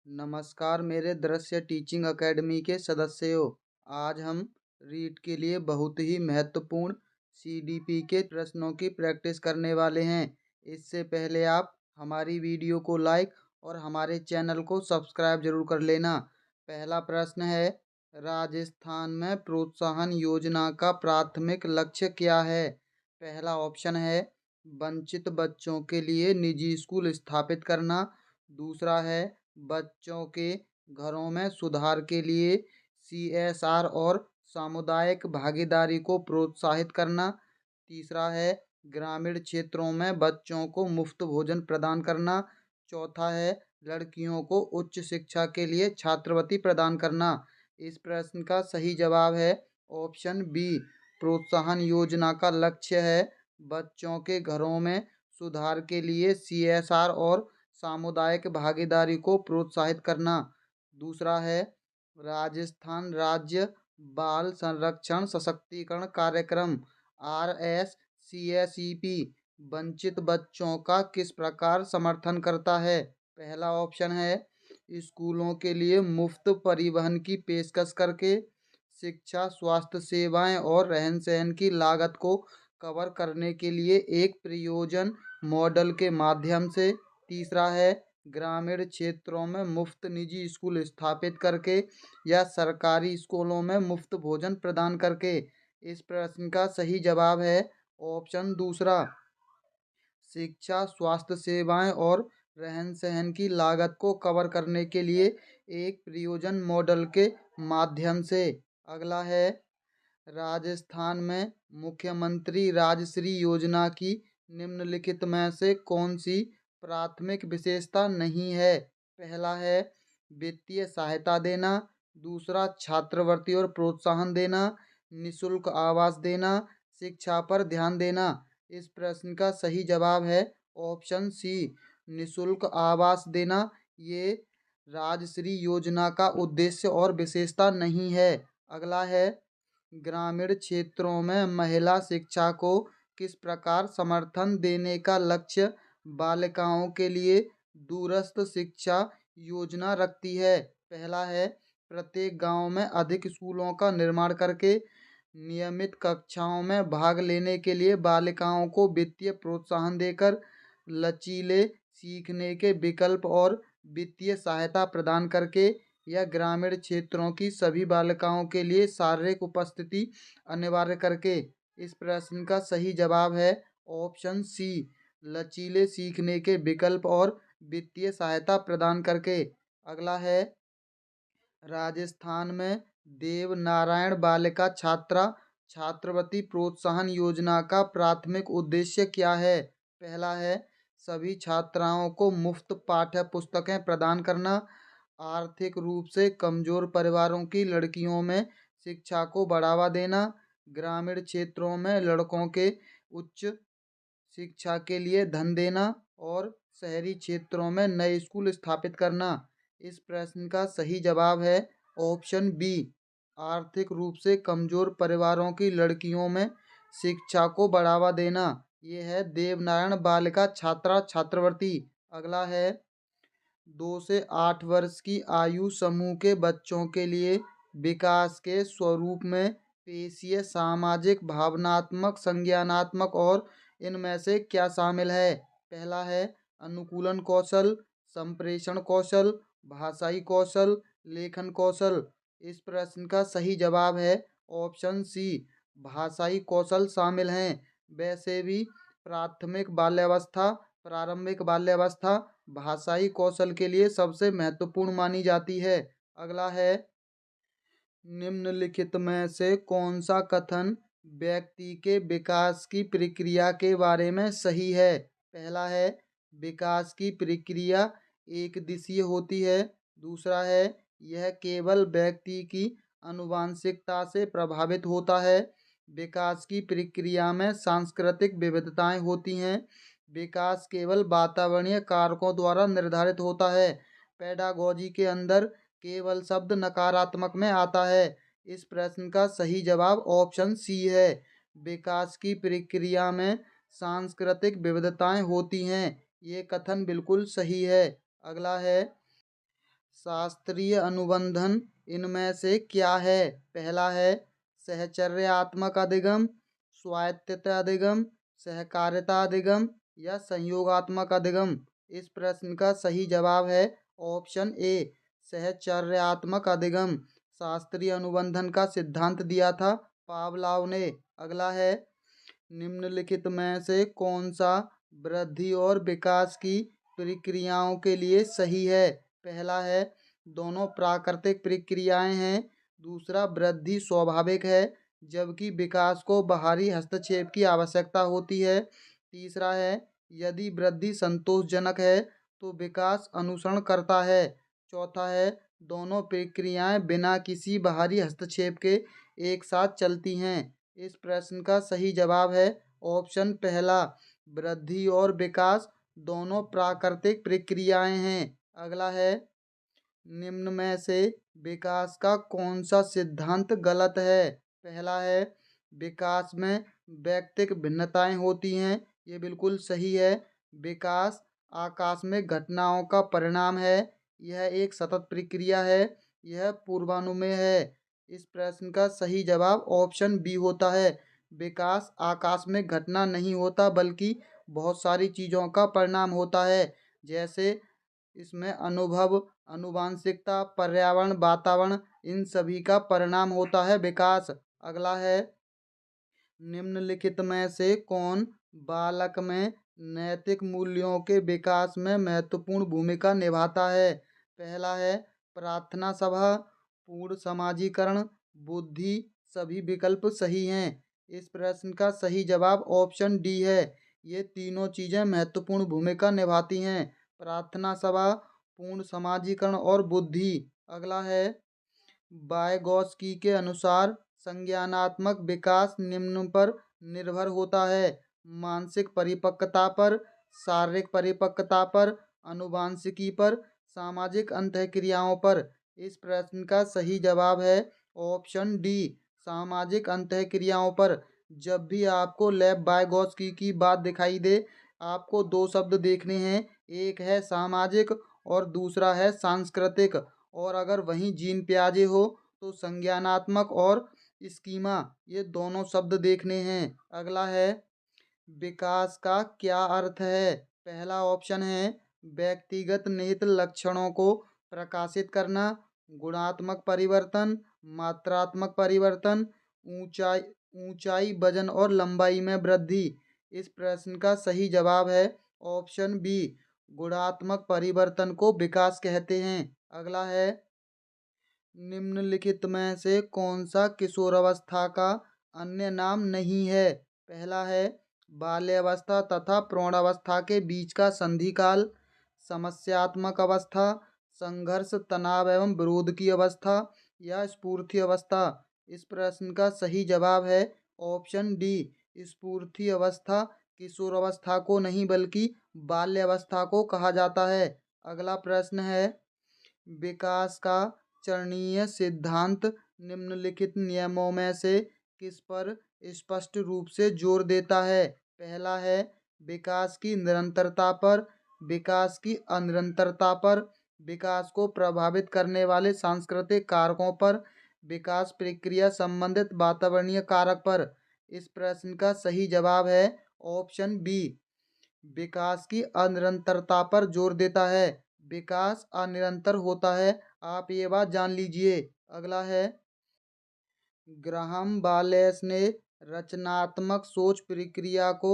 नमस्कार मेरे दृश्य टीचिंग एकेडमी के सदस्यों। आज हम रीट के लिए बहुत ही महत्वपूर्ण सीडीपी के प्रश्नों की प्रैक्टिस करने वाले हैं। इससे पहले आप हमारी वीडियो को लाइक और हमारे चैनल को सब्सक्राइब जरूर कर लेना। पहला प्रश्न है, राजस्थान में प्रोत्साहन योजना का प्राथमिक लक्ष्य क्या है? पहला ऑप्शन है वंचित बच्चों के लिए निजी स्कूल स्थापित करना। दूसरा है बच्चों के घरों में सुधार के लिए सीएसआर और सामुदायिक भागीदारी को प्रोत्साहित करना। तीसरा है ग्रामीण क्षेत्रों में बच्चों को मुफ्त भोजन प्रदान करना। चौथा है लड़कियों को उच्च शिक्षा के लिए छात्रवृत्ति प्रदान करना। इस प्रश्न का सही जवाब है ऑप्शन बी। प्रोत्साहन योजना का लक्ष्य है बच्चों के घरों में सुधार के लिए सीएसआर और सामुदायिक भागीदारी को प्रोत्साहित करना। दूसरा है राजस्थान राज्य बाल संरक्षण सशक्तिकरण कार्यक्रम RSCSEP वंचित बच्चों का किस प्रकार समर्थन करता है? पहला ऑप्शन है स्कूलों के लिए मुफ्त परिवहन की पेशकश करके, शिक्षा स्वास्थ्य सेवाएं और रहन सहन की लागत को कवर करने के लिए एक प्रयोजन मॉडल के माध्यम से। तीसरा है ग्रामीण क्षेत्रों में मुफ्त निजी स्कूल स्थापित करके या सरकारी स्कूलों में मुफ्त भोजन प्रदान करके। इस प्रश्न का सही जवाब है ऑप्शन दूसरा, शिक्षा स्वास्थ्य सेवाएं और रहन सहन की लागत को कवर करने के लिए एक प्रयोजन मॉडल के माध्यम से। अगला है राजस्थान में मुख्यमंत्री राजश्री योजना की निम्नलिखित में से कौन सी प्राथमिक विशेषता नहीं है? पहला है वित्तीय सहायता देना। दूसरा छात्रवृत्ति और प्रोत्साहन देना। निशुल्क आवास देना। शिक्षा पर ध्यान देना। इस प्रश्न का सही जवाब है ऑप्शन सी, निशुल्क आवास देना। ये राजश्री योजना का उद्देश्य और विशेषता नहीं है। अगला है ग्रामीण क्षेत्रों में महिला शिक्षा को किस प्रकार समर्थन देने का लक्ष्य बालिकाओं के लिए दूरस्थ शिक्षा योजना रखती है? पहला है प्रत्येक गांव में अधिक स्कूलों का निर्माण करके नियमित कक्षाओं में भाग लेने के लिए बालिकाओं को वित्तीय प्रोत्साहन देकर, लचीले सीखने के विकल्प और वित्तीय सहायता प्रदान करके, या ग्रामीण क्षेत्रों की सभी बालिकाओं के लिए शारीरिक उपस्थिति अनिवार्य करके। इस प्रश्न का सही जवाब है ऑप्शन सी, लचीले सीखने के विकल्प और वित्तीय सहायता प्रदान करके। अगला है राजस्थान में देवनारायण बालिका छात्रा छात्रवृत्ति प्रोत्साहन योजना का प्राथमिक उद्देश्य क्या है? पहला है सभी छात्राओं को मुफ्त पाठ्य पुस्तकें प्रदान करना। आर्थिक रूप से कमजोर परिवारों की लड़कियों में शिक्षा को बढ़ावा देना। ग्रामीण क्षेत्रों में लड़कों के उच्च शिक्षा के लिए धन देना। और शहरी क्षेत्रों में नए स्कूल स्थापित करना। इस प्रश्न का सही जवाब है ऑप्शन बी, आर्थिक रूप से कमजोर परिवारों की लड़कियों में शिक्षा को बढ़ावा देना। ये है देवनारायण बालिका छात्रा छात्रवृत्ति। अगला है 2 से 8 वर्ष की आयु समूह के बच्चों के लिए विकास के स्वरूप में पेशीय सामाजिक भावनात्मक संज्ञानात्मक और इनमें से क्या शामिल है? पहला है अनुकूलन कौशल, संप्रेषण कौशल, भाषाई कौशल, लेखन कौशल। इस प्रश्न का सही जवाब है ऑप्शन सी, भाषाई कौशल शामिल हैं। वैसे भी प्रारंभिक बाल्यावस्था भाषाई कौशल के लिए सबसे महत्वपूर्ण मानी जाती है। अगला है निम्नलिखित में से कौन सा कथन व्यक्ति के विकास की प्रक्रिया के बारे में सही है? पहला है विकास की प्रक्रिया एक दिशीय होती है। दूसरा है यह केवल व्यक्ति की आनुवांशिकता से प्रभावित होता है। विकास की प्रक्रिया में सांस्कृतिक विविधताएं होती हैं। विकास केवल वातावरणीय कारकों द्वारा निर्धारित होता है। पेडागोजी के अंदर केवल शब्द नकारात्मक में आता है। इस प्रश्न का सही जवाब ऑप्शन सी है, विकास की प्रक्रिया में सांस्कृतिक विविधताएं होती हैं। ये कथन बिल्कुल सही है। अगला है शास्त्रीय अनुबंधन इनमें से क्या है? पहला है सहचर्यात्मक अधिगम, स्वायत्तता अधिगम, सहकारिता अधिगम या संयोगात्मक अधिगम। इस प्रश्न का सही जवाब है ऑप्शन ए, सहचर्यात्मक अधिगम। शास्त्रीय अनुबंधन का सिद्धांत दिया था पावलाव ने। अगला है निम्नलिखित में से कौन सा वृद्धि और विकास की प्रक्रियाओं के लिए सही है? पहला है दोनों प्राकृतिक प्रक्रियाएं हैं। दूसरा, वृद्धि स्वाभाविक है जबकि विकास को बाहरी हस्तक्षेप की आवश्यकता होती है। तीसरा है यदि वृद्धि संतोषजनक है तो विकास अनुसरण करता है। चौथा है दोनों प्रक्रियाएं बिना किसी बाहरी हस्तक्षेप के एक साथ चलती हैं। इस प्रश्न का सही जवाब है ऑप्शन पहला, वृद्धि और विकास दोनों प्राकृतिक प्रक्रियाएं हैं। अगला है निम्न में से विकास का कौन सा सिद्धांत गलत है? पहला है विकास में व्यक्तिक भिन्नताएं होती हैं। ये बिल्कुल सही है। विकास आकस्मिक घटनाओं का परिणाम है। यह एक सतत प्रक्रिया है। यह पूर्वानुमेय है। इस प्रश्न का सही जवाब ऑप्शन बी होता है। विकास आकस्मिक घटना नहीं होता बल्कि बहुत सारी चीज़ों का परिणाम होता है। जैसे इसमें अनुभव, आनुवांशिकता, पर्यावरण, वातावरण, इन सभी का परिणाम होता है विकास। अगला है निम्नलिखित में से कौन बालक में नैतिक मूल्यों के विकास में महत्वपूर्ण भूमिका निभाता है? पहला है प्रार्थना सभा, पूर्ण समाजीकरण, बुद्धि। सभी विकल्प सही हैं। इस प्रश्न का सही जवाब ऑप्शन डी है। ये तीनों चीजें महत्वपूर्ण भूमिका निभाती हैं, प्रार्थना सभा, पूर्ण समाजीकरण और बुद्धि। अगला है वाइगॉत्स्की के अनुसार संज्ञानात्मक विकास निम्न पर निर्भर होता है: मानसिक परिपक्वता पर, शारीरिक परिपक्वता पर, आनुवांशिकी पर, सामाजिक अंतःक्रियाओं पर। इस प्रश्न का सही जवाब है ऑप्शन डी, सामाजिक अंतःक्रियाओं पर। जब भी आपको लेव वाइगॉत्स्की की बात दिखाई दे, आपको दो शब्द देखने हैं, एक है सामाजिक और दूसरा है सांस्कृतिक। और अगर वहीं जीन पियाजे हो तो संज्ञानात्मक और स्कीमा, ये दोनों शब्द देखने हैं। अगला है विकास का क्या अर्थ है? पहला ऑप्शन है व्यक्तिगत निहित लक्षणों को प्रकाशित करना, गुणात्मक परिवर्तन, मात्रात्मक परिवर्तन, ऊंचाई ऊंचाई, वजन और लंबाई में वृद्धि। इस प्रश्न का सही जवाब है ऑप्शन बी, गुणात्मक परिवर्तन को विकास कहते हैं। अगला है निम्नलिखित में से कौन सा किशोरावस्था का अन्य नाम नहीं है? पहला है बाल्यावस्था तथा प्रौढ़ावस्था के बीच का संधिकाल, समस्यात्मक अवस्था, संघर्ष, तनाव एवं विरोध की अवस्था या स्फूर्ति अवस्था। इस प्रश्न का सही जवाब है ऑप्शन डी, स्फूर्ति अवस्था। किशोरावस्था को नहीं बल्कि बाल्यावस्था को कहा जाता है। अगला प्रश्न है विकास का चरणीय सिद्धांत निम्नलिखित नियमों में से किस पर स्पष्ट रूप से जोर देता है? पहला है विकास की निरंतरता पर, विकास की अनिरंतरता पर, विकास को प्रभावित करने वाले सांस्कृतिक कारकों पर, विकास प्रक्रिया संबंधित वातावरणीय कारक पर। इस प्रश्न का सही जवाब है ऑप्शन बी, विकास की अनिरंतरता पर जोर देता है। विकास अनिरंतर होता है, आप ये बात जान लीजिए। अगला है ग्राहम बालेस ने रचनात्मक सोच प्रक्रिया को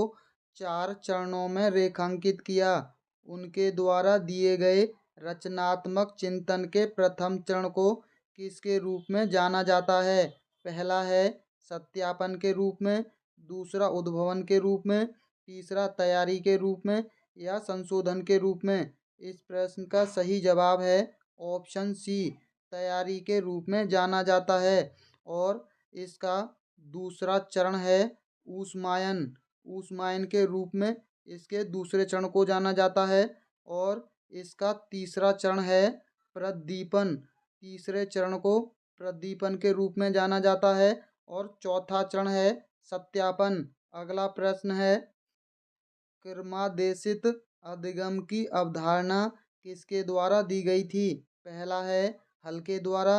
4 चरणों में रेखांकित किया। उनके द्वारा दिए गए रचनात्मक चिंतन के प्रथम चरण को किसके रूप में जाना जाता है? पहला है सत्यापन के रूप में, दूसरा उद्भवन के रूप में, तीसरा तैयारी के रूप में या संशोधन के रूप में। इस प्रश्न का सही जवाब है ऑप्शन सी, तैयारी के रूप में जाना जाता है। और इसका दूसरा चरण है ऊष्मायन। ऊष्मायन के रूप में इसके दूसरे चरण को जाना जाता है। और इसका तीसरा चरण है प्रदीपन। तीसरे चरण को प्रदीपन के रूप में जाना जाता है। और चौथा चरण है सत्यापन। अगला प्रश्न है क्रमादेशित अधिगम की अवधारणा किसके द्वारा दी गई थी? पहला है हल के द्वारा,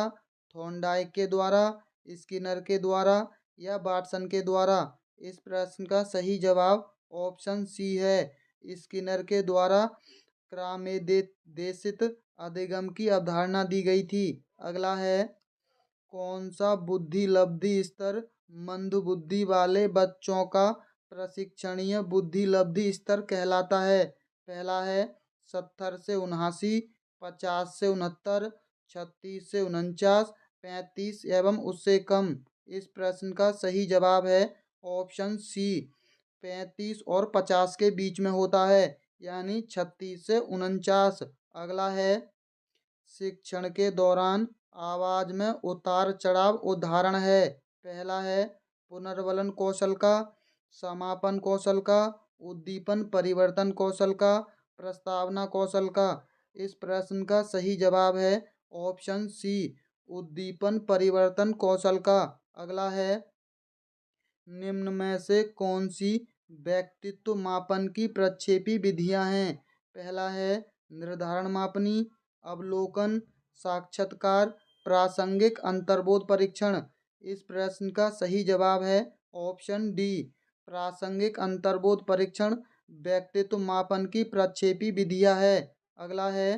थॉर्नडाइक के द्वारा, स्किनर के द्वारा या वाटसन के द्वारा। इस प्रश्न का सही जवाब ऑप्शन सी है, स्किनर के द्वारा क्रामेदेशित अधिगम की अवधारणा दी गई थी। अगला है कौन सा बुद्धि लब्धि स्तर मंद बुद्धि वाले बच्चों का प्रशिक्षणीय बुद्धि लब्धि स्तर कहलाता है? पहला है 70 से 79, 50 से 69, 36 से 49, 35 एवं उससे कम। इस प्रश्न का सही जवाब है ऑप्शन सी, 35 और 50 के बीच में होता है, यानी 36 से 49। अगला है शिक्षण के दौरान आवाज में उतार चढ़ाव उदाहरण है? पहला है पुनर्वलन कौशल का, समापन कौशल का, उद्दीपन परिवर्तन कौशल का, प्रस्तावना कौशल का। इस प्रश्न का सही जवाब है ऑप्शन सी, उद्दीपन परिवर्तन कौशल का। अगला है निम्न में से कौन सी व्यक्तित्व मापन की प्रक्षेपी विधियां हैं? पहला है निर्धारण मापनी, अवलोकन, साक्षात्कार, प्रासंगिक अंतर्बोध परीक्षण। इस प्रश्न का सही जवाब है ऑप्शन डी, प्रासंगिक अंतर्बोध परीक्षण व्यक्तित्व मापन की प्रक्षेपी विधियां है। अगला है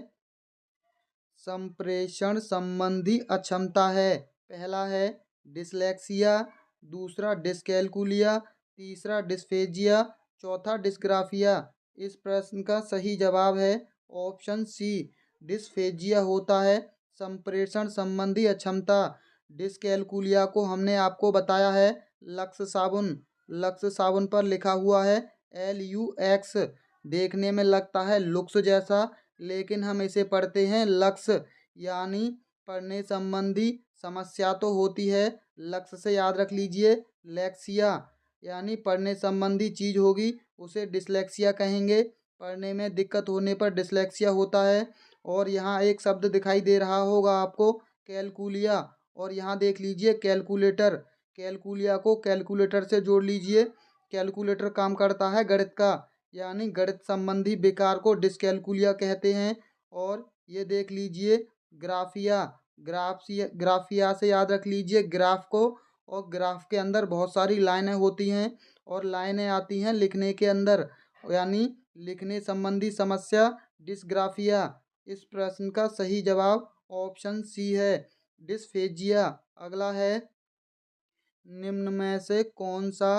संप्रेषण संबंधी अक्षमता है? पहला है डिसलेक्सिया, दूसरा डिसकैलकुलिया, तीसरा डिस्फेजिया, चौथा डिस्ग्राफिया। इस प्रश्न का सही जवाब है ऑप्शन सी, डिस्फेजिया होता है संप्रेषण संबंधी अक्षमता। डिसकैलकुलिया को हमने आपको बताया है लक्स साबुन, लक्स साबुन पर लिखा हुआ है LUX, देखने में लगता है लुक्स जैसा, लेकिन हम इसे पढ़ते हैं लक्स, यानी पढ़ने संबंधी समस्या तो होती है। लक्स से याद रख लीजिए, लेक्सिया यानी पढ़ने संबंधी चीज होगी, उसे डिसलेक्सिया कहेंगे। पढ़ने में दिक्कत होने पर डिसलेक्सिया होता है। और यहाँ एक शब्द दिखाई दे रहा होगा आपको कैलकुलिया, और यहाँ देख लीजिए कैलकुलेटर। कैलकुलिया को कैलकुलेटर से जोड़ लीजिए, कैलकुलेटर काम करता है गणित का, यानी गणित संबंधी विकार को डिसकैलकुलिया कहते हैं। और ये देख लीजिए ग्राफिया, ग्राफिया से याद रख लीजिए ग्राफ को, और ग्राफ के अंदर बहुत सारी लाइनें होती हैं और लाइनें आती हैं लिखने के अंदर, यानी लिखने संबंधी समस्या डिसग्राफिया। इस प्रश्न का सही जवाब ऑप्शन सी है, डिस्फेजिया। अगला है निम्न में से कौन सा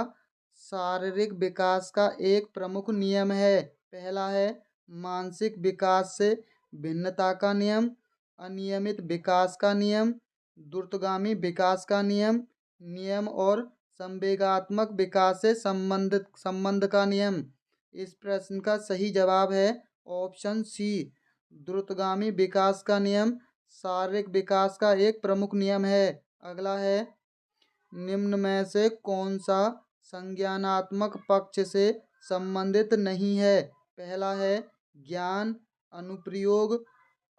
शारीरिक विकास का एक प्रमुख नियम है? पहला है मानसिक विकास से भिन्नता का नियम, अनियमित विकास का नियम, द्रुतगामी विकास का नियम, नियम और संवेगात्मक विकास से संबंध का नियम। इस प्रश्न का सही जवाब है ऑप्शन सी, द्रुतगामी विकास का नियम शारीरिक विकास का एक प्रमुख नियम है। अगला है निम्न में से कौन सा संज्ञानात्मक पक्ष से संबंधित नहीं है? पहला है ज्ञान, अनुप्रयोग,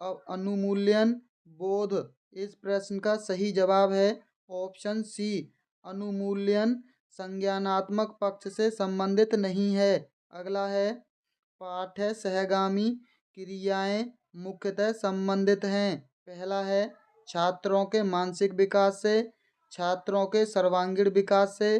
अनुमूल्यन, बोध। इस प्रश्न का सही जवाब है ऑप्शन सी, अनुमूल्यन संज्ञानात्मक पक्ष से संबंधित नहीं है। अगला है पाठ्य सहगामी क्रियाएं मुख्यतः संबंधित हैं? पहला है छात्रों के मानसिक विकास से, छात्रों के सर्वांगीण विकास से,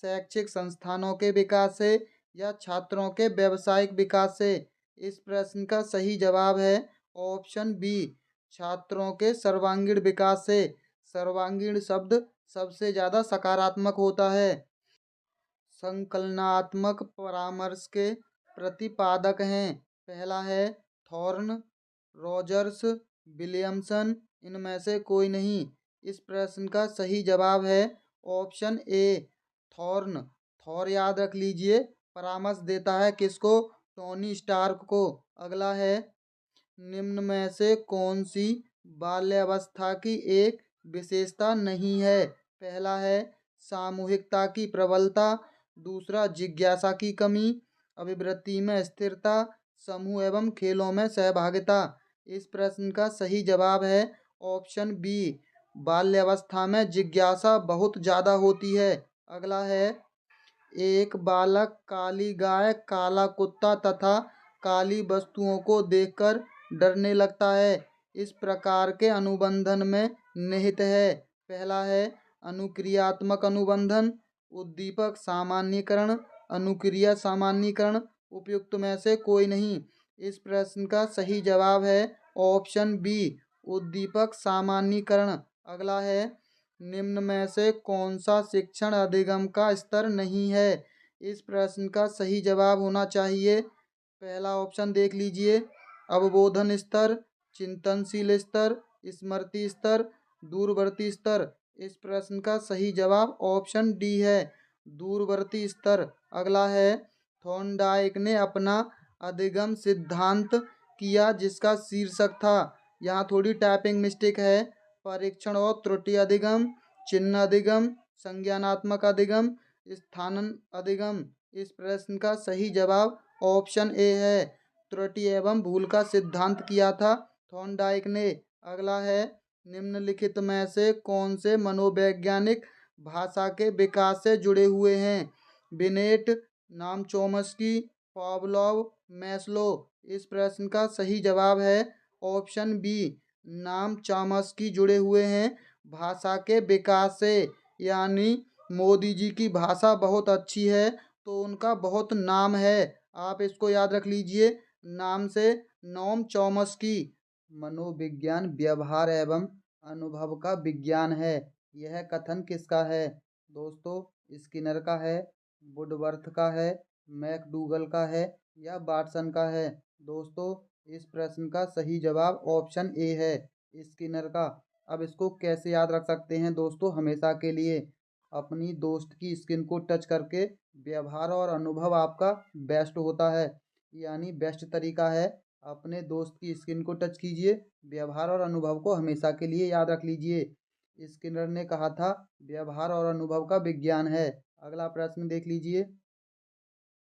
शैक्षिक संस्थानों के विकास से या छात्रों के व्यावसायिक विकास से। इस प्रश्न का सही जवाब है ऑप्शन बी, छात्रों के सर्वांगीण विकास से। सर्वांगीण शब्द सबसे ज़्यादा सकारात्मक होता है। संकलनात्मक परामर्श के प्रतिपादक हैं? पहला है थॉर्न, रॉजर्स, विलियमसन, इनमें से कोई नहीं। इस प्रश्न का सही जवाब है ऑप्शन ए, थॉर्न। थॉर याद रख लीजिए, परामर्श देता है किसको? टोनी स्टार्क को। अगला है निम्न में से कौन सी बाल्यावस्था की एक विशेषता नहीं है? पहला है सामूहिकता की प्रबलता, दूसरा जिज्ञासा की कमी, अभिवृत्ति में स्थिरता, समूह एवं खेलों में सहभागिता। इस प्रश्न का सही जवाब है ऑप्शन बी, बाल्यावस्था में जिज्ञासा बहुत ज़्यादा होती है। अगला है एक बालक काली गाय, काला कुत्ता तथा काली वस्तुओं को देखकर डरने लगता है। इस प्रकार के अनुबंधन में निहित है? पहला है अनुक्रियात्मक अनुबंधन, उद्दीपक सामान्यीकरण, अनुक्रिया सामान्यीकरण, उपयुक्त में से कोई नहीं। इस प्रश्न का सही जवाब है ऑप्शन बी, उद्दीपक सामान्यीकरण। अगला है निम्न में से कौन सा शिक्षण अधिगम का स्तर नहीं है? इस प्रश्न का सही जवाब होना चाहिए, पहला ऑप्शन देख लीजिए, अवबोधन स्तर, चिंतनशील स्तर, स्मृति स्तर, दूरवर्ती स्तर। इस प्रश्न का सही जवाब ऑप्शन डी है, दूरवर्ती स्तर। अगला है थॉर्नडाइक ने अपना अधिगम सिद्धांत किया जिसका शीर्षक था, यहाँ थोड़ी टाइपिंग मिस्टेक है, परीक्षण और त्रुटि अधिगम, चिन्ह अधिगम, संज्ञानात्मक अधिगम, स्थानन अधिगम। इस प्रश्न का सही जवाब ऑप्शन ए है, त्रुटि एवं भूल का सिद्धांत किया था थॉर्नडाइक ने। अगला है निम्नलिखित में से कौन से मनोवैज्ञानिक भाषा के विकास से जुड़े हुए हैं? बिनेट, नाम चोम्स्की, पावलोव, मैस्लो। इस प्रश्न का सही जवाब है ऑप्शन बी, नाम चॉम्स्की जुड़े हुए हैं भाषा के विकास से। यानी मोदी जी की भाषा बहुत अच्छी है तो उनका बहुत नाम है, आप इसको याद रख लीजिए, नाम से नोम चॉम्स्की। मनोविज्ञान व्यवहार एवं अनुभव का विज्ञान है, यह कथन किसका है? दोस्तों स्किनर का है, वुडवर्थ का है, मैकडूगल का है या वाटसन का है? दोस्तों इस प्रश्न का सही जवाब ऑप्शन ए है, स्किनर का। अब इसको कैसे याद रख सकते हैं दोस्तों? हमेशा के लिए अपनी दोस्त की स्किन को टच करके व्यवहार और अनुभव आपका बेस्ट होता है, यानी बेस्ट तरीका है अपने दोस्त की स्किन को टच कीजिए, व्यवहार और अनुभव को हमेशा के लिए याद रख लीजिए। स्किनर ने कहा था व्यवहार और अनुभव का विज्ञान है। अगला प्रश्न देख लीजिए,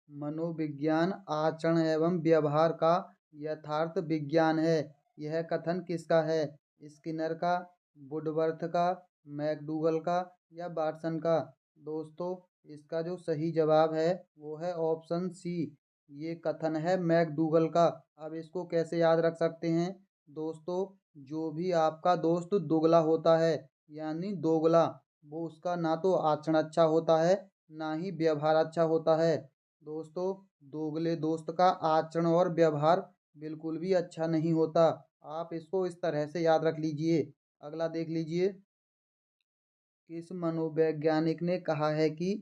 मनोविज्ञान आचरण एवं व्यवहार का यथार्थ विज्ञान है, यह कथन किसका है? स्किनर का, वुडवर्थ का, मैकडूगल का या वाटसन का? दोस्तों इसका जो सही जवाब है वो है ऑप्शन सी, ये कथन है मैकडूगल का। अब इसको कैसे याद रख सकते हैं दोस्तों? जो भी आपका दोस्त दोगला होता है यानी दोगला, वो उसका ना तो आचरण अच्छा होता है ना ही व्यवहार अच्छा होता है। दोस्तों दोगले दोस्त का आचरण और व्यवहार बिल्कुल भी अच्छा नहीं होता, आप इसको इस तरह से याद रख लीजिए। अगला देख लीजिए, किस मनोवैज्ञानिक ने कहा है कि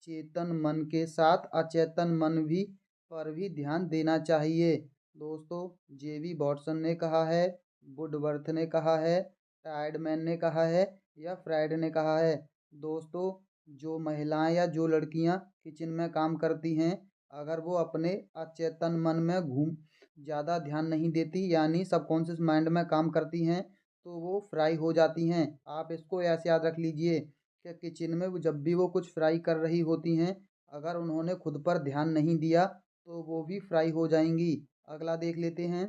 चेतन मन के साथ अचेतन मन भी पर भी ध्यान देना चाहिए? दोस्तों जेवी वॉटसन ने कहा है, वुडवर्थ ने कहा है, टाइडमैन ने कहा है या फ्राइड ने कहा है? दोस्तों जो महिलाएं या जो लड़कियां किचन में काम करती हैं, अगर वो अपने अचेतन मन में घूम ज़्यादा ध्यान नहीं देती यानी सबकॉन्शियस माइंड में काम करती हैं तो वो फ्राई हो जाती हैं। आप इसको ऐसे याद रख लीजिए कि किचन में वो जब भी वो कुछ फ्राई कर रही होती हैं, अगर उन्होंने खुद पर ध्यान नहीं दिया तो वो भी फ्राई हो जाएंगी। अगला देख लेते हैं,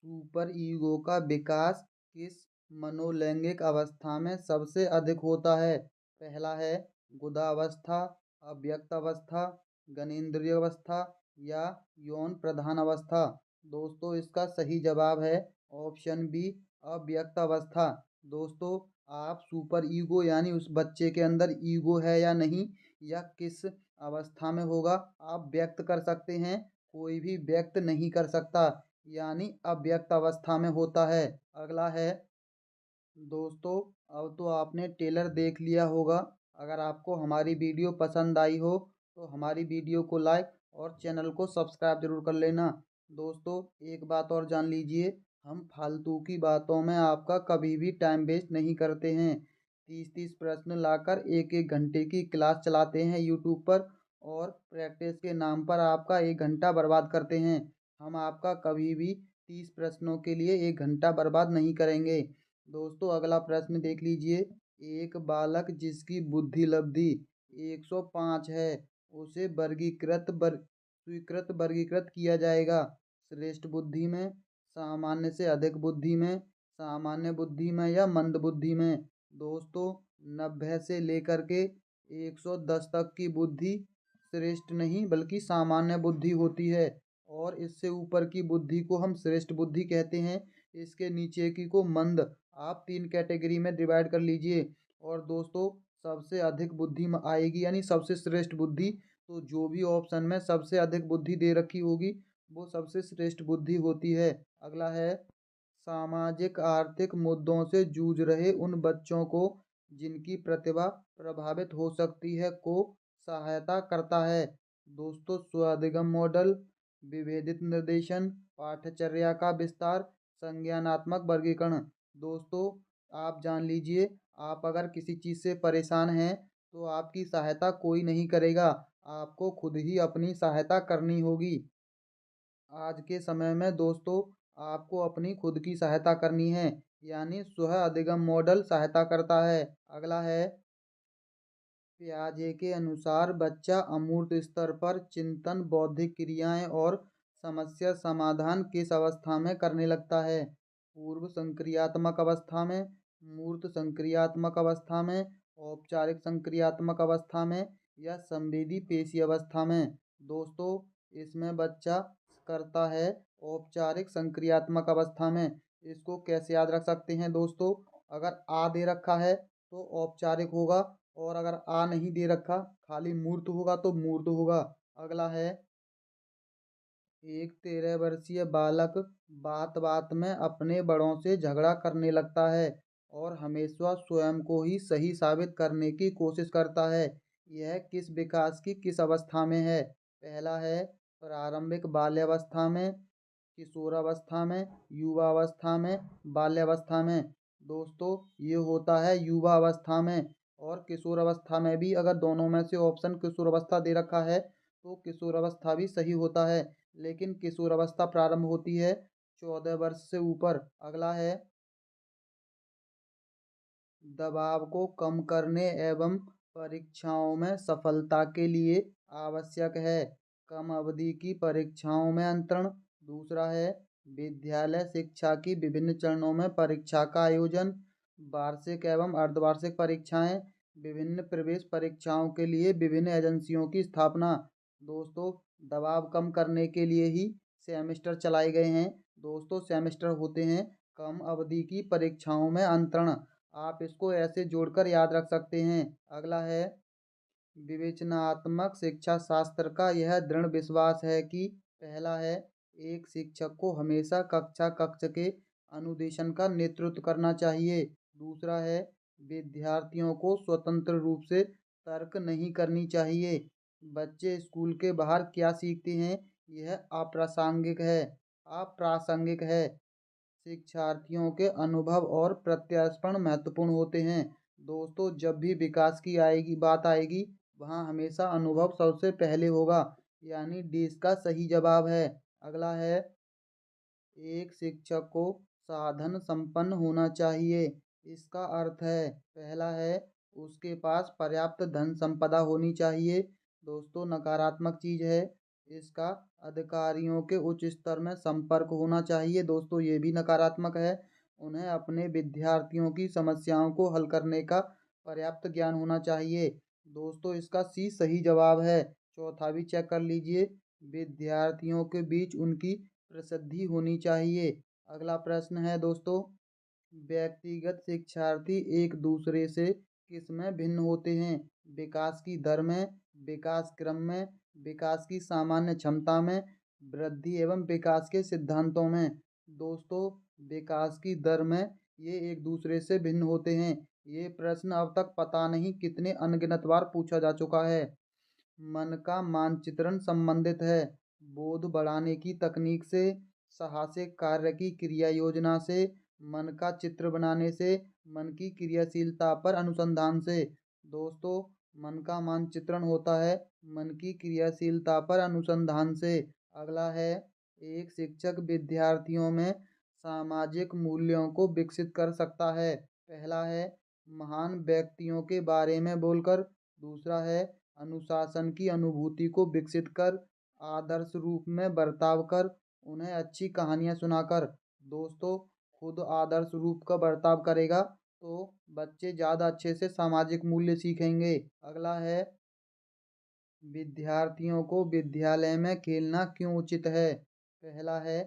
सुपर ईगो का विकास किस मनोलैंगिक अवस्था में सबसे अधिक होता है? पहला है गुदावस्था, अव्यक्त अवस्था, गणेन्द्रिय अवस्था या यौन प्रधान अवस्था? दोस्तों इसका सही जवाब है ऑप्शन बी, अव्यक्त अवस्था। दोस्तों आप सुपर ईगो यानी उस बच्चे के अंदर ईगो है या नहीं, या किस अवस्था में होगा आप व्यक्त कर सकते हैं, कोई भी व्यक्त नहीं कर सकता, यानी अव्यक्त अवस्था में होता है। अगला है दोस्तों, अब तो आपने टेलर देख लिया होगा, अगर आपको हमारी वीडियो पसंद आई हो तो हमारी वीडियो को लाइक और चैनल को सब्सक्राइब जरूर कर लेना। दोस्तों एक बात और जान लीजिए, हम फालतू की बातों में आपका कभी भी टाइम वेस्ट नहीं करते हैं। 30-30 प्रश्न लाकर 1-1 घंटे की क्लास चलाते हैं यूट्यूब पर और प्रैक्टिस के नाम पर आपका 1 घंटा बर्बाद करते हैं। हम आपका कभी भी 30 प्रश्नों के लिए 1 घंटा बर्बाद नहीं करेंगे। दोस्तों अगला प्रश्न देख लीजिए, एक बालक जिसकी बुद्धि लब्धि 105 है उसे स्वीकृत वर्गीकृत किया जाएगा? श्रेष्ठ बुद्धि में, सामान्य से अधिक बुद्धि में, सामान्य बुद्धि में या मंद बुद्धि में? दोस्तों 90 से लेकर के 110 तक की बुद्धि श्रेष्ठ नहीं बल्कि सामान्य बुद्धि होती है और इससे ऊपर की बुद्धि को हम श्रेष्ठ बुद्धि कहते हैं। इसके नीचे की को मंद। आप 3 कैटेगरी में डिवाइड कर लीजिए। और दोस्तों सबसे अधिक बुद्धि आएगी यानी सबसे श्रेष्ठ बुद्धि, तो जो भी ऑप्शन में सबसे अधिक बुद्धि दे रखी होगी वो सबसे श्रेष्ठ बुद्धि होती है। अगला है सामाजिक आर्थिक मुद्दों से जूझ रहे उन बच्चों को जिनकी प्रतिभा प्रभावित हो सकती है को सहायता करता है। दोस्तों स्वादिगम मॉडल, विभेदित निर्देशन, पाठ्यचर्या का विस्तार, संज्ञानात्मक वर्गीकरण। दोस्तों आप जान लीजिए, आप अगर किसी चीज़ से परेशान हैं तो आपकी सहायता कोई नहीं करेगा, आपको खुद ही अपनी सहायता करनी होगी। आज के समय में दोस्तों आपको अपनी खुद की सहायता करनी है, यानी स्व अधिगम मॉडल सहायता करता है। अगला है पियाजे के अनुसार बच्चा अमूर्त स्तर पर चिंतन, बौद्धिक क्रियाएं और समस्या समाधान किस अवस्था में करने लगता है? पूर्व संक्रियात्मक अवस्था में, मूर्त संक्रियात्मक अवस्था में, औपचारिक संक्रियात्मक अवस्था में या संवेदी पेशी अवस्था में? दोस्तों इसमें बच्चा करता है औपचारिक संक्रियात्मक अवस्था में। इसको कैसे याद रख सकते हैं दोस्तों? अगर आ दे रखा है तो औपचारिक होगा, और अगर आ नहीं दे रखा खाली मूर्त होगा तो मूर्त होगा। अगला है एक 13 वर्षीय बालक बात बात में अपने बड़ों से झगड़ा करने लगता है और हमेशा स्वयं को ही सही साबित करने की कोशिश करता है। यह किस विकास की किस अवस्था में है? पहला है प्रारंभिक बाल्यावस्था में, किशोरावस्था में, युवावस्था में, बाल्यावस्था में। दोस्तों ये होता है युवा अवस्था में। और किशोर अवस्था में भी अगर दोनों में से ऑप्शन किशोर अवस्था दे रखा है तो किशोर अवस्था भी सही होता है, लेकिन किशोर अवस्था प्रारंभ होती है 14 वर्ष से ऊपर। अगला है दबाव को कम करने एवं परीक्षाओं में सफलता के लिए आवश्यक है कम अवधि की परीक्षाओं में अंतरण। दूसरा है विद्यालय शिक्षा की विभिन्न चरणों में परीक्षा का आयोजन, वार्षिक एवं अर्धवार्षिक परीक्षाएं, विभिन्न प्रवेश परीक्षाओं के लिए विभिन्न एजेंसियों की स्थापना। दोस्तों दबाव कम करने के लिए ही सेमेस्टर चलाए गए हैं। दोस्तों सेमेस्टर होते हैं कम अवधि की परीक्षाओं में अंतरण। आप इसको ऐसे जोड़कर याद रख सकते हैं। अगला है विवेचनात्मक शिक्षा शास्त्र का यह दृढ़ विश्वास है कि पहला है एक शिक्षक को हमेशा कक्षा कक्ष के अनुदेशन का नेतृत्व करना चाहिए। दूसरा है विद्यार्थियों को स्वतंत्र रूप से तर्क नहीं करनी चाहिए। बच्चे स्कूल के बाहर क्या सीखते हैं यह अप्रासंगिक है। शिक्षार्थियों के अनुभव और प्रत्यार्पण महत्वपूर्ण होते हैं। दोस्तों जब भी विकास की बात आएगी वहाँ हमेशा अनुभव सबसे पहले होगा, यानी डी इसका सही जवाब है। अगला है एक शिक्षक को साधन संपन्न होना चाहिए। इसका अर्थ है पहला है उसके पास पर्याप्त धन संपदा होनी चाहिए। दोस्तों नकारात्मक चीज है। इसका अधिकारियों के उच्च स्तर में संपर्क होना चाहिए। दोस्तों ये भी नकारात्मक है। उन्हें अपने विद्यार्थियों की समस्याओं को हल करने का पर्याप्त ज्ञान होना चाहिए। दोस्तों इसका सी सही जवाब है। चौथा भी चेक कर लीजिए, विद्यार्थियों के बीच उनकी प्रसिद्धि होनी चाहिए। अगला प्रश्न है दोस्तों व्यक्तिगत शिक्षार्थी एक दूसरे से किसमें भिन्न होते हैं? विकास की दर में, विकास क्रम में, विकास की सामान्य क्षमता में, वृद्धि एवं विकास के सिद्धांतों में। दोस्तों विकास की दर में ये एक दूसरे से भिन्न होते हैं। ये प्रश्न अब तक पता नहीं कितने अनगिनत बार पूछा जा चुका है। मन का मानचित्रण संबंधित है बोध बढ़ाने की तकनीक से, साहसिक कार्य की क्रिया योजना से, मन का चित्र बनाने से, मन की क्रियाशीलता पर अनुसंधान से। दोस्तों मन का मानचित्रण होता है मन की क्रियाशीलता पर अनुसंधान से। अगला है एक शिक्षक विद्यार्थियों में सामाजिक मूल्यों को विकसित कर सकता है। पहला है महान व्यक्तियों के बारे में बोलकर। दूसरा है अनुशासन की अनुभूति को विकसित कर, आदर्श रूप में बर्ताव कर, उन्हें अच्छी कहानियाँ सुनाकर। दोस्तों खुद आदर्श रूप का बर्ताव करेगा तो बच्चे ज़्यादा अच्छे से सामाजिक मूल्य सीखेंगे। अगला है विद्यार्थियों को विद्यालय में खेलना क्यों उचित है? पहला है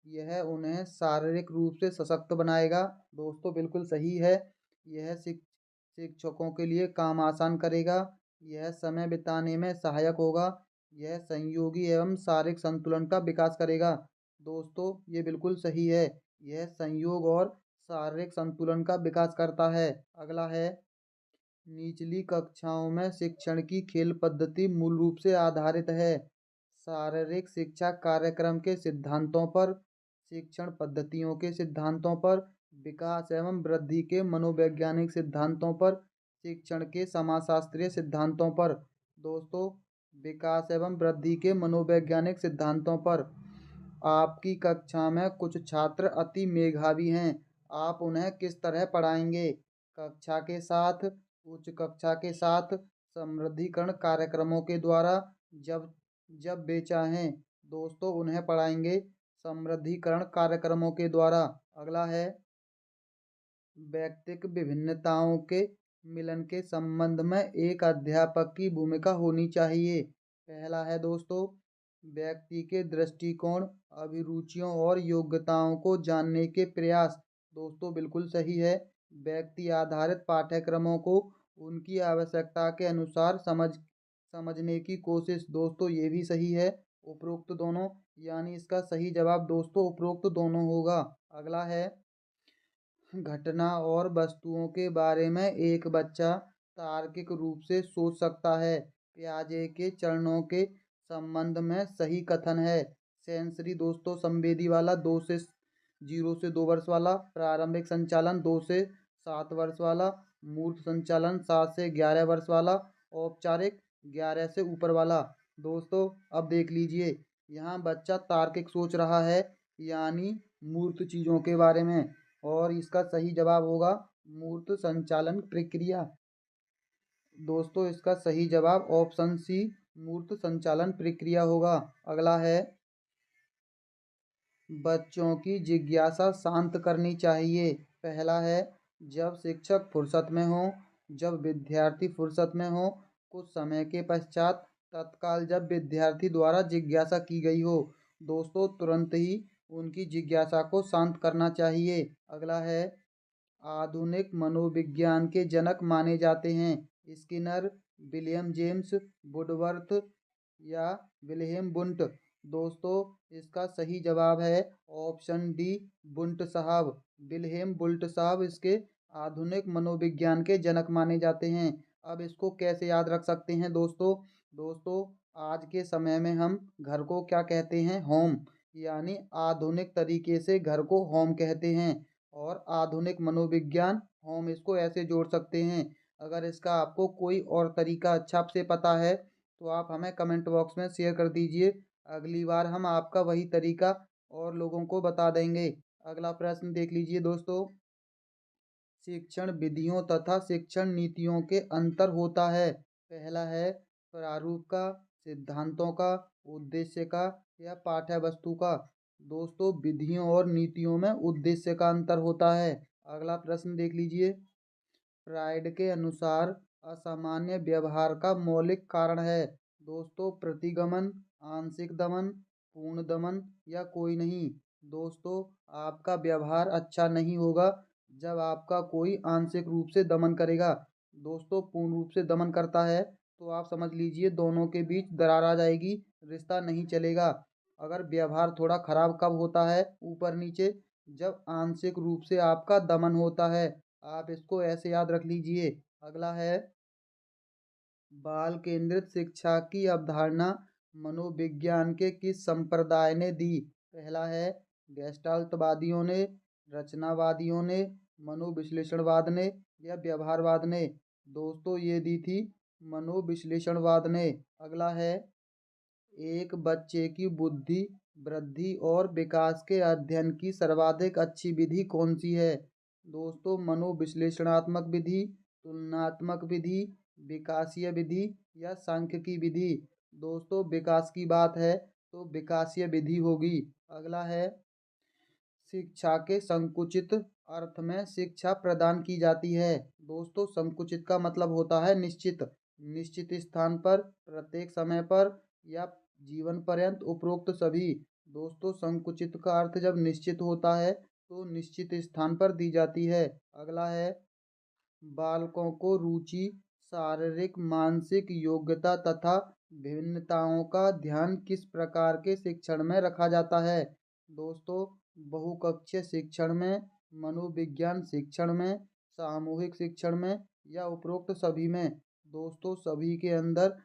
यह उन्हें शारीरिक रूप से सशक्त बनाएगा। दोस्तों बिल्कुल सही है। यह शिक्षकों के लिए काम आसान करेगा। यह समय बिताने में सहायक होगा। यह संयोगी एवं शारीरिक संतुलन का विकास करेगा। दोस्तों ये बिल्कुल सही है। यह संयोग और शारीरिक संतुलन का विकास करता है। अगला है, निचली कक्षाओं में शिक्षण की खेल पद्धति मूल रूप से आधारित है। शारीरिक शिक्षा कार्यक्रम के सिद्धांतों पर, शिक्षण पद्धतियों के सिद्धांतों पर, विकास एवं वृद्धि के मनोवैज्ञानिक सिद्धांतों पर, शिक्षण के समाजशास्त्रीय सिद्धांतों पर। दोस्तों विकास एवं वृद्धि के मनोवैज्ञानिक सिद्धांतों पर। आपकी कक्षा में कुछ छात्र अति मेधावी हैं। आप उन्हें किस तरह पढ़ाएंगे? कक्षा के साथ, उच्च कक्षा के साथ, समृद्धिकरण कार्यक्रमों के द्वारा, जब जब वे चाहें। दोस्तों उन्हें पढ़ाएंगे समृद्धिकरण कार्यक्रमों के द्वारा। अगला है, व्यक्तिक विभिन्नताओं के मिलन के संबंध में एक अध्यापक की भूमिका होनी चाहिए। पहला है दोस्तों, व्यक्ति के दृष्टिकोण, अभिरुचियों और योग्यताओं को जानने के प्रयास। दोस्तों बिल्कुल सही है। व्यक्ति आधारित पाठ्यक्रमों को उनकी आवश्यकता के अनुसार समझने की कोशिश। दोस्तों ये भी सही है। उपरोक्त दोनों, यानी इसका सही जवाब दोस्तों उपरोक्त दोनों होगा। अगला है, घटना और वस्तुओं के बारे में एक बच्चा तार्किक रूप से सोच सकता है। पियाजे के चरणों के संबंध में सही कथन है। सेंसरी दोस्तों संवेदी वाला, 0 से 2 वर्ष वाला। प्रारंभिक संचालन 2 से 7 वर्ष वाला। मूर्त संचालन 7 से 11 वर्ष वाला। औपचारिक 11 से ऊपर वाला। दोस्तों अब देख लीजिए, यहाँ बच्चा तार्किक सोच रहा है, यानी मूर्त चीज़ों के बारे में, और इसका सही जवाब होगा मूर्त संचालन प्रक्रिया। दोस्तों इसका सही जवाब ऑप्शन सी, मूर्त संचालन प्रक्रिया होगा। अगला है, बच्चों की जिज्ञासा शांत करनी चाहिए। पहला है, जब शिक्षक फुर्सत में हो, जब विद्यार्थी फुर्सत में हो, कुछ समय के पश्चात, तत्काल जब विद्यार्थी द्वारा जिज्ञासा की गई हो। दोस्तों तुरंत ही उनकी जिज्ञासा को शांत करना चाहिए। अगला है, आधुनिक मनोविज्ञान के जनक माने जाते हैं स्किनर, विलियम जेम्स, वुडवर्थ या विल्हेम वुंट। दोस्तों इसका सही जवाब है ऑप्शन डी, वुंट साहब। विल्हेम वुंट साहब इसके आधुनिक मनोविज्ञान के जनक माने जाते हैं। अब इसको कैसे याद रख सकते हैं दोस्तों? दोस्तों आज के समय में हम घर को क्या कहते हैं? होम, यानी आधुनिक तरीके से घर को होम कहते हैं। और आधुनिक मनोविज्ञान, होम, इसको ऐसे जोड़ सकते हैं। अगर इसका आपको कोई और तरीका अच्छा से पता है तो आप हमें कमेंट बॉक्स में शेयर कर दीजिए। अगली बार हम आपका वही तरीका और लोगों को बता देंगे। अगला प्रश्न देख लीजिए दोस्तों, शिक्षण विधियों तथा शिक्षण नीतियों के अंतर होता है। पहला है, प्रारूप का, सिद्धांतों का, उद्देश्य का या पाठ्य वस्तु का। दोस्तों विधियों और नीतियों में उद्देश्य का अंतर होता है। अगला प्रश्न देख लीजिए, फ्राइड के अनुसार असामान्य व्यवहार का मौलिक कारण है। दोस्तों प्रतिगमन, आंशिक दमन, पूर्ण दमन या कोई नहीं। दोस्तों आपका व्यवहार अच्छा नहीं होगा जब आपका कोई आंशिक रूप से दमन करेगा। दोस्तों पूर्ण रूप से दमन करता है तो आप समझ लीजिए दोनों के बीच दरार आ जाएगी, रिश्ता नहीं चलेगा। अगर व्यवहार थोड़ा खराब कब होता है, ऊपर नीचे, जब आंशिक रूप से आपका दमन होता है। आप इसको ऐसे याद रख लीजिए। अगला है, बाल केंद्रित शिक्षा की अवधारणा मनोविज्ञान के किस संप्रदाय ने दी? पहला है, गेस्टाल्टवादियों ने, रचनावादियों ने, मनोविश्लेषणवाद ने या व्यवहारवाद ने। दोस्तों ये दी थी मनोविश्लेषणवाद ने। अगला है, एक बच्चे की बुद्धि वृद्धि और विकास के अध्ययन की सर्वाधिक अच्छी विधि कौन सी है? दोस्तों मनोविश्लेषणात्मक विधि, तुलनात्मक विधि, विकासीय विधि या सांख्यिकी विधि। दोस्तों विकास की बात है तो विकासीय विधि होगी। अगला है, शिक्षा के संकुचित अर्थ में शिक्षा प्रदान की जाती है। दोस्तों संकुचित का मतलब होता है निश्चित, निश्चित स्थान पर, प्रत्येक समय पर या जीवन पर्यंत, उपरोक्त सभी। दोस्तों, संकुचित का अर्थ जब निश्चित होता है तो निश्चित स्थान पर दी जाती है। अगला है, बालकों को रुचि, शारीरिक मानसिक योग्यता तथा भिन्नताओं का ध्यान किस प्रकार के शिक्षण में रखा जाता है? दोस्तों, बहुकक्षीय शिक्षण में, मनोविज्ञान शिक्षण में, सामूहिक शिक्षण में या उपरोक्त सभी में? दोस्तों, सभी के अंदर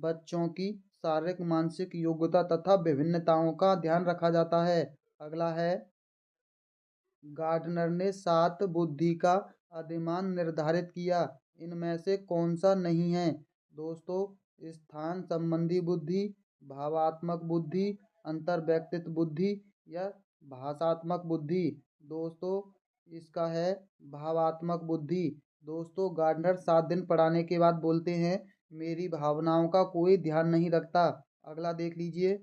बच्चों की शारीरिक मानसिक योग्यता तथा विभिन्नताओं का ध्यान रखा जाता है। अगला है, गार्डनर ने 7 बुद्धि का अधिमान निर्धारित किया, इनमें से कौन सा नहीं है? दोस्तों, स्थान संबंधी बुद्धि, भावात्मक बुद्धि, अंतर्व्यक्तित्व बुद्धि या भाषात्मक बुद्धि? दोस्तों, इसका है भावात्मक बुद्धि। दोस्तों, गार्डनर 7 दिन पढ़ाने के बाद बोलते हैं, मेरी भावनाओं का कोई ध्यान नहीं रखता। अगला देख लीजिए,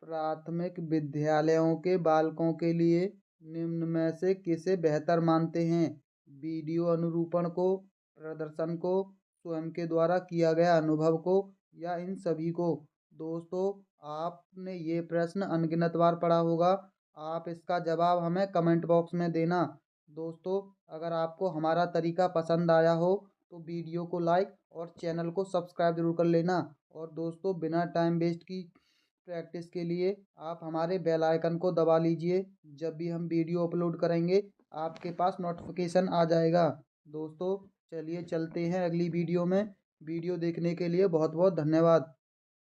प्राथमिक विद्यालयों के बालकों के लिए निम्न में से किसे बेहतर मानते हैं? वीडियो अनुरूपण को, प्रदर्शन को, स्वयं के द्वारा किया गया अनुभव को या इन सभी को? दोस्तों, आपने ये प्रश्न अनगिनत बार पढ़ा होगा। आप इसका जवाब हमें कमेंट बॉक्स में देना। दोस्तों, अगर आपको हमारा तरीका पसंद आया हो तो वीडियो को लाइक और चैनल को सब्सक्राइब जरूर कर लेना। और दोस्तों, बिना टाइम वेस्ट की प्रैक्टिस के लिए आप हमारे बेल आइकन को दबा लीजिए। जब भी हम वीडियो अपलोड करेंगे आपके पास नोटिफिकेशन आ जाएगा। दोस्तों, चलिए चलते हैं अगली वीडियो में। वीडियो देखने के लिए बहुत बहुत धन्यवाद।